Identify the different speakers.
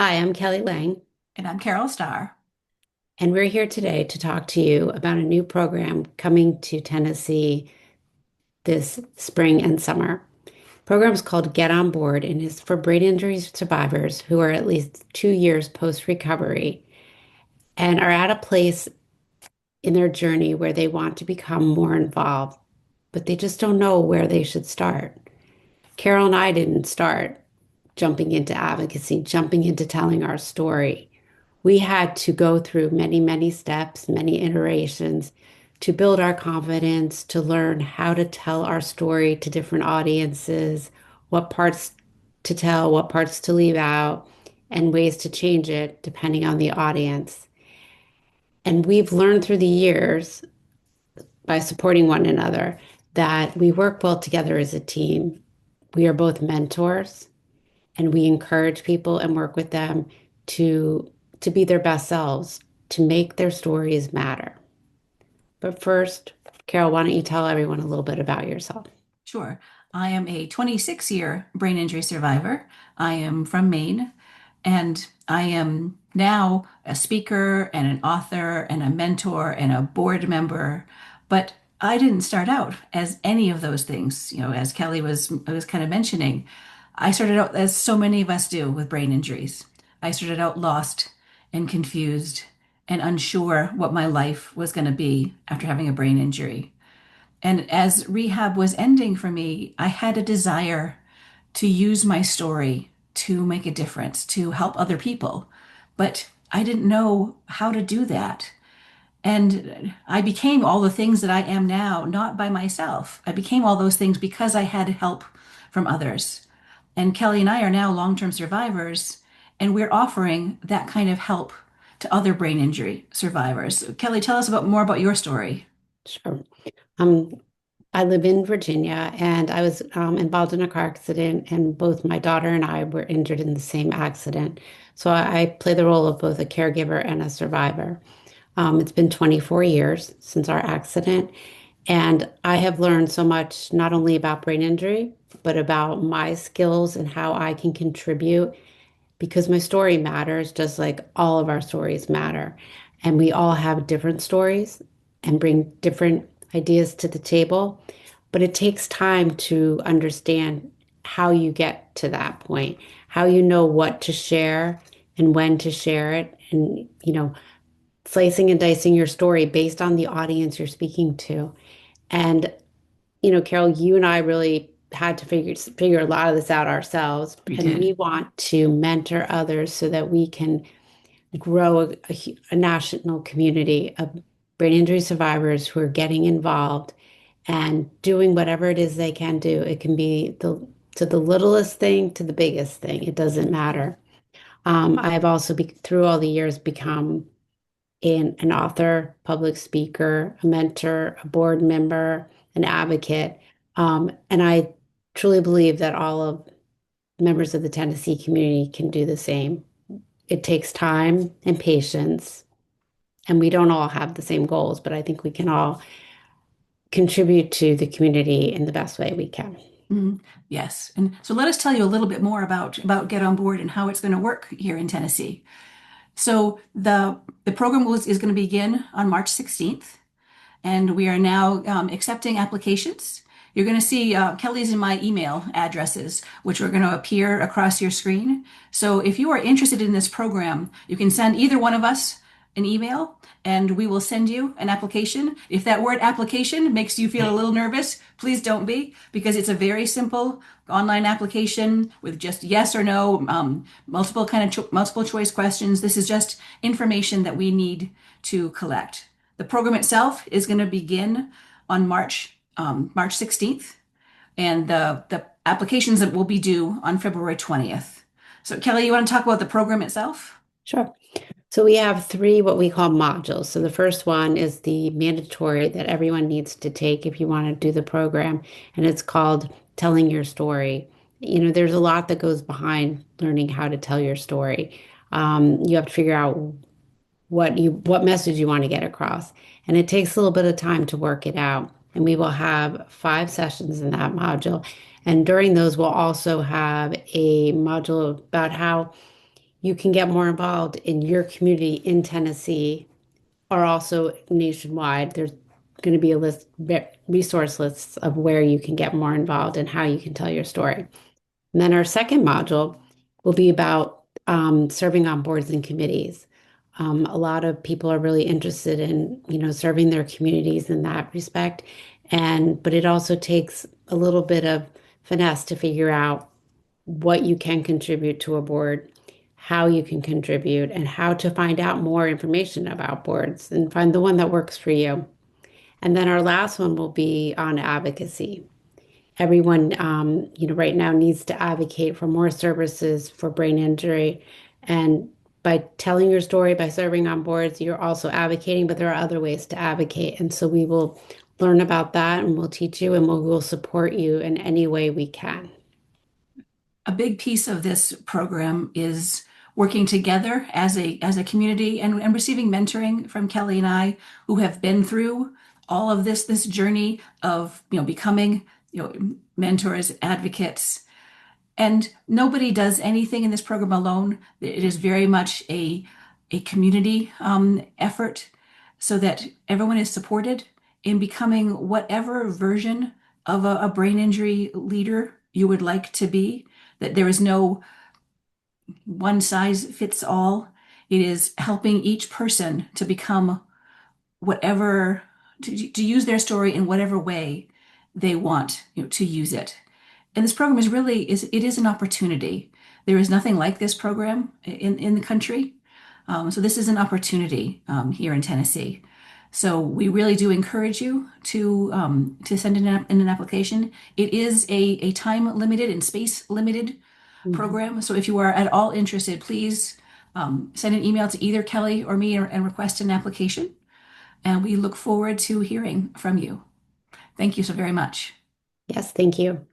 Speaker 1: Hi, I'm Kelly Lang,
Speaker 2: And I'm Carole Starr.
Speaker 1: and we're here today to talk to you about a new program coming to Tennessee this spring and summer. The program is called Get On Board and is for brain injury survivors who are at least 2 years post recovery and are at a place in their journey where they want to become more involved, but they just don't know where they should start. Carol and I didn't start jumping into advocacy, jumping into telling our story. We had to go through many, many steps, many iterations to build our confidence, to learn how to tell our story to different audiences, what parts to tell, what parts to leave out, and ways to change it depending on the audience. And we've learned through the years by supporting one another that we work well together as a team. We are both mentors and we encourage people and work with them to be their best selves, to make their stories matter. But first, Carol, why don't you tell everyone a little bit about yourself?
Speaker 2: Sure. I am a 26-year brain injury survivor. I am from Maine, and I am now a speaker and an author and a mentor and a board member. But I didn't start out as any of those things. As Kelly was kind of mentioning, I started out as so many of us do with brain injuries. I started out lost and confused and unsure what my life was going to be after having a brain injury. And as rehab was ending for me, I had a desire to use my story to make a difference, to help other people. But I didn't know how to do that. And I became all the things that I am now, not by myself. I became all those things because I had help from others. And Kelly and I are now long-term survivors, and we're offering that kind of help to other brain injury survivors. Kelly, tell us more about your story.
Speaker 1: Sure. Um, I live in Virginia and I was involved in a car accident, and both my daughter and I were injured in the same accident. So I play the role of both a caregiver and a survivor. It's been 24 years since our accident, and I have learned so much not only about brain injury, but about my skills and how I can contribute because my story matters, just like all of our stories matter. And we all have different stories and bring different ideas to the table. But it takes time to understand how you get to that point, how you know what to share and when to share it. And, slicing and dicing your story based on the audience you're speaking to. And, Carol, you and I really had to figure a lot of this out ourselves,
Speaker 2: We
Speaker 1: and
Speaker 2: did.
Speaker 1: we want to mentor others so that we can grow a national community of brain injury survivors who are getting involved and doing whatever it is they can do. It can be to the littlest thing to the biggest thing. It doesn't matter. I've also through all the years become an author, public speaker, a mentor, a board member, an advocate. And I truly believe that all of members of the Tennessee community can do the same. It takes time and patience, and we don't all have the same goals, but I think we can all contribute to the community in the best way we can.
Speaker 2: Mhm. Yes. And so let us tell you a little bit more about Get On Board and how it's going to work here in Tennessee. So the program is going to begin on March 16th, and we are now accepting applications. You're going to see Kelly's and my email addresses, which are going to appear across your screen. So if you are interested in this program, you can send either one of us an email and we will send you an application. If that word application makes you feel a little nervous, please don't be, because it's a very simple online application with just yes or no, multiple choice questions. This is just information that we need to collect. The program itself is going to begin on March 16th, and the applications that will be due on February 20th. So, Kelly, you want to talk about the program itself?
Speaker 1: Sure. So we have three what we call modules. So the first one is the mandatory that everyone needs to take if you want to do the program, and it's called Telling Your Story. There's a lot that goes behind learning how to tell your story. You have to figure out what message you want to get across, and it takes a little bit of time to work it out. And we will have 5 sessions in that module, and during those we'll also have a module about how you can get more involved in your community in Tennessee or also nationwide. There's going to be a list, resource lists of where you can get more involved and how you can tell your story. And then our second module will be about serving on boards and committees. A lot of people are really interested in, serving their communities in that respect. But it also takes a little bit of finesse to figure out what you can contribute to a board, how you can contribute, and how to find out more information about boards and find the one that works for you. And then our last one will be on advocacy. Everyone, right now needs to advocate for more services for brain injury. And by telling your story, by serving on boards, you're also advocating, but there are other ways to advocate. And so we will learn about that and we'll teach you and we'll support you in any way we can.
Speaker 2: A big piece of this program is working together as a community and receiving mentoring from Kelly and I, who have been through all of this journey of becoming mentors, advocates, and nobody does anything in this program alone. It is very much a community effort so that everyone is supported in becoming whatever version of a brain injury leader you would like to be. That there is no one size fits all. It is helping each person to become whatever, to use their story in whatever way they want, to use it. And this program it is an opportunity. There is nothing like this program in the country. So this is an opportunity here in Tennessee. So we really do encourage you to send in an application. It is a time limited and space limited
Speaker 1: Mhm.
Speaker 2: program. So if you are at all interested, please send an email to either Kelly or me and request an application. And we look forward to hearing from you. Thank you so very much.
Speaker 1: Yes, thank you.